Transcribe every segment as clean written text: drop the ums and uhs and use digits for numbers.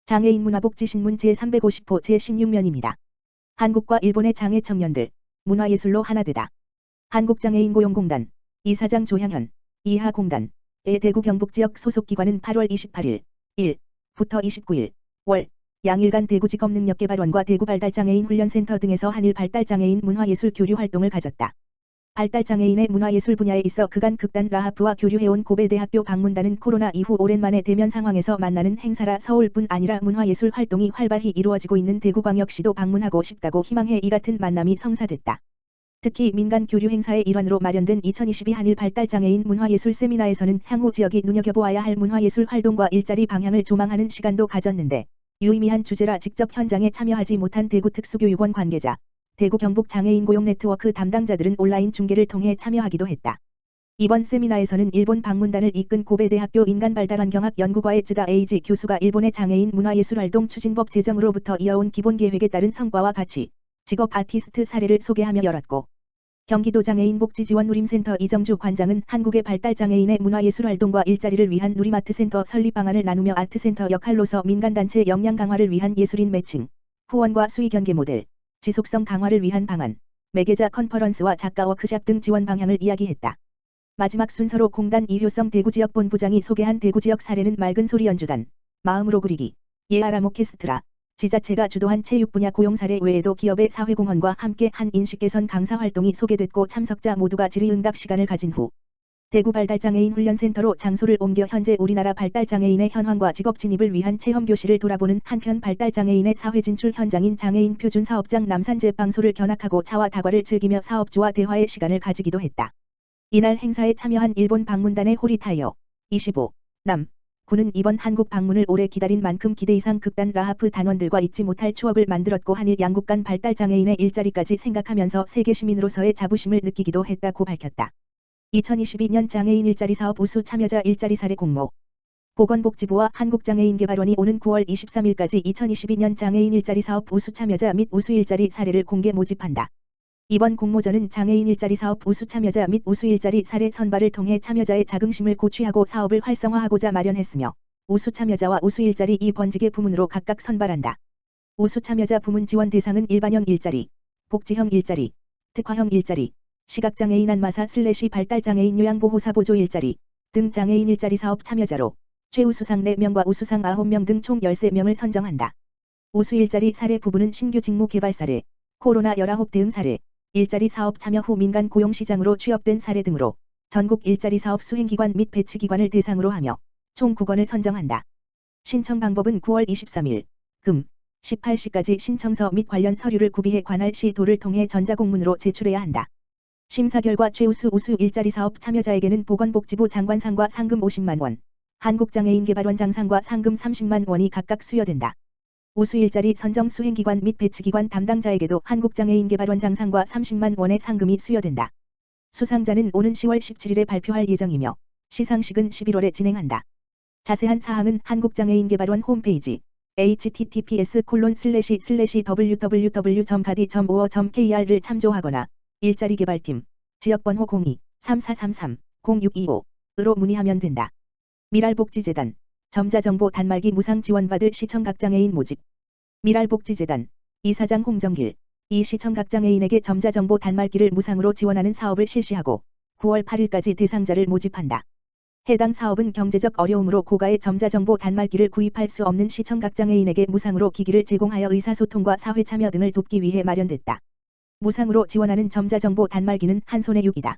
장애인 문화복지신문 제350호 제16면입니다. 한국과 일본의 장애 청년들, 문화예술로 하나 되다. 한국장애인고용공단, 이사장 조향현, 이하공단의 대구 경북지역 소속기관은 8월 28일, 1부터 29일, 월, 양일간 대구직업능력개발원과 대구발달장애인 훈련센터 등에서 한일 발달장애인 문화예술 교류 활동을 가졌다. 발달장애인의 문화예술 분야에 있어 그간 극단 라하프와 교류해온 고베대학교 방문단은 코로나 이후 오랜만에 대면 상황에서 만나는 행사라 서울뿐 아니라 문화예술 활동이 활발히 이루어지고 있는 대구광역시도 방문하고 싶다고 희망해 이 같은 만남이 성사됐다. 특히 민간 교류 행사의 일환으로 마련된 2022 한일 발달장애인 문화예술 세미나에서는 향후 지역이 눈여겨보아야 할 문화예술 활동과 일자리 방향을 조망하는 시간도 가졌는데 유의미한 주제라 직접 현장에 참여하지 못한 대구 특수교육원 관계자, 대구 경북 장애인 고용 네트워크 담당자들은 온라인 중계를 통해 참여하기도 했다. 이번 세미나에서는 일본 방문단을 이끈 고베대학교 인간발달환경학 연구과의 쯔다 에이지 교수가 일본의 장애인 문화예술활동 추진법 제정으로부터 이어온 기본계획에 따른 성과와 같이 직업 아티스트 사례를 소개하며 열었고, 경기도 장애인복지지원 누림센터 이정주 관장은 한국의 발달장애인의 문화예술활동과 일자리를 위한 누림아트센터 설립 방안을 나누며 아트센터 역할로서 민간단체 역량 강화를 위한 예술인 매칭, 후원과 수익 연계 모델, 지속성 강화를 위한 방안, 매개자 컨퍼런스와 작가 워크샵 등 지원 방향을 이야기했다. 마지막 순서로 공단 이효성 대구지역 본부장이 소개한 대구지역 사례는 맑은 소리 연주단, 마음으로 그리기, 예아람 오케스트라, 지자체가 주도한 체육 분야 고용 사례 외에도 기업의 사회공헌과 함께 한 인식개선 강사 활동이 소개됐고 참석자 모두가 질의응답 시간을 가진 후 대구 발달장애인 훈련센터로 장소를 옮겨 현재 우리나라 발달장애인의 현황과 직업 진입을 위한 체험교실을 돌아보는 한편 발달장애인의 사회진출 현장인 장애인 표준사업장 남산제빵소를 견학하고 차와 다과를 즐기며 사업주와 대화의 시간을 가지기도 했다. 이날 행사에 참여한 일본 방문단의 호리타이어 25 남 군은 이번 한국 방문을 오래 기다린 만큼 기대 이상 극단 라하프 단원들과 잊지 못할 추억을 만들었고 한일 양국 간 발달장애인의 일자리까지 생각하면서 세계 시민으로서의 자부심을 느끼기도 했다고 밝혔다. 2022년 장애인 일자리 사업 우수 참여자 일자리 사례 공모. 보건복지부와 한국장애인개발원이 오는 9월 23일까지 2022년 장애인 일자리 사업 우수 참여자 및 우수 일자리 사례를 공개 모집한다. 이번 공모전은 장애인 일자리 사업 우수 참여자 및 우수 일자리 사례 선발을 통해 참여자의 자긍심을 고취하고 사업을 활성화하고자 마련했으며 우수 참여자와 우수 일자리 이 번직의 부문으로 각각 선발한다. 우수 참여자 부문 지원 대상은 일반형 일자리, 복지형 일자리, 특화형 일자리, 시각장애인 안마사 / 발달장애인 요양보호사 보조 일자리 등 장애인 일자리 사업 참여자로 최우수상 4명과 우수상 9명 등 총 13명을 선정한다. 우수 일자리 사례 부분은 신규 직무 개발 사례, 코로나19 대응 사례, 일자리 사업 참여 후 민간 고용시장으로 취업된 사례 등으로 전국 일자리 사업 수행기관 및 배치기관을 대상으로 하며 총 9건을 선정한다. 신청 방법은 9월 23일, 금, 18시까지 신청서 및 관련 서류를 구비해 관할 시도를 통해 전자공문으로 제출해야 한다. 심사 결과 최우수 우수 일자리 사업 참여자에게는 보건복지부 장관상과 상금 50만 원, 한국장애인개발원 장상과 상금 30만 원이 각각 수여된다. 우수 일자리 선정 수행기관 및 배치기관 담당자에게도 한국장애인개발원 장상과 30만 원의 상금이 수여된다. 수상자는 오는 10월 17일에 발표할 예정이며 시상식은 11월에 진행한다. 자세한 사항은 한국장애인개발원 홈페이지 https://www.gadi.or.kr를 참조하거나 일자리개발팀, 지역번호 02-3433-0625으로 문의하면 된다. 미랄복지재단, 점자정보 단말기 무상 지원받을 시청각장애인 모집. 미랄복지재단, 이사장 홍정길, 이 시청각장애인에게 점자정보 단말기를 무상으로 지원하는 사업을 실시하고 9월 8일까지 대상자를 모집한다. 해당 사업은 경제적 어려움으로 고가의 점자정보 단말기를 구입할 수 없는 시청각장애인에게 무상으로 기기를 제공하여 의사소통과 사회참여 등을 돕기 위해 마련됐다. 무상으로 지원하는 점자정보 단말기는 한 손에 6이다.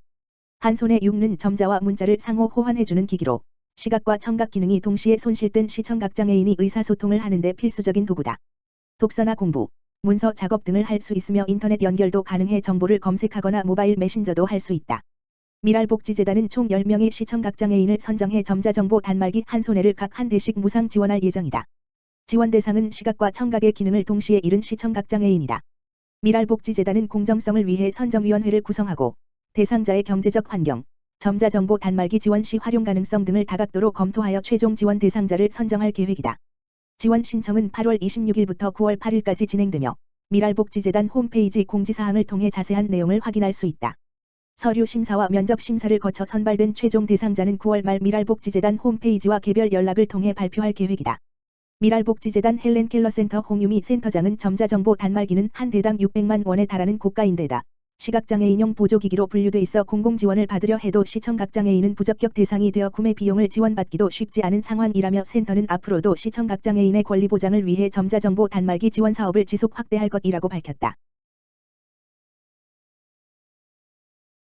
한 손에 6는 점자와 문자를 상호 호환해주는 기기로 시각과 청각 기능이 동시에 손실된 시청각장애인이 의사소통을 하는데 필수적인 도구다. 독서나 공부, 문서 작업 등을 할 수 있으며 인터넷 연결도 가능해 정보를 검색하거나 모바일 메신저도 할 수 있다. 미랄복지재단은 총 10명의 시청각장애인을 선정해 점자정보 단말기 한 손에를 각 한 대씩 무상 지원할 예정이다. 지원 대상은 시각과 청각의 기능을 동시에 잃은 시청각장애인이다. 미랄복지재단은 공정성을 위해 선정위원회를 구성하고 대상자의 경제적 환경, 점자정보 단말기 지원 시 활용 가능성 등을 다각도로 검토하여 최종 지원 대상자를 선정할 계획이다. 지원 신청은 8월 26일부터 9월 8일까지 진행되며 미랄복지재단 홈페이지 공지사항을 통해 자세한 내용을 확인할 수 있다. 서류 심사와 면접 심사를 거쳐 선발된 최종 대상자는 9월 말 미랄복지재단 홈페이지와 개별 연락을 통해 발표할 계획이다. 미랄복지재단 헬렌 켈러 센터 홍유미 센터장은 점자정보 단말기는 한 대당 600만 원에 달하는 고가인데다 시각장애인용 보조기기로 분류돼 있어 공공지원을 받으려 해도 시청각장애인은 부적격 대상이 되어 구매 비용을 지원받기도 쉽지 않은 상황이라며 센터는 앞으로도 시청각장애인의 권리 보장을 위해 점자정보 단말기 지원 사업을 지속 확대할 것이라고 밝혔다.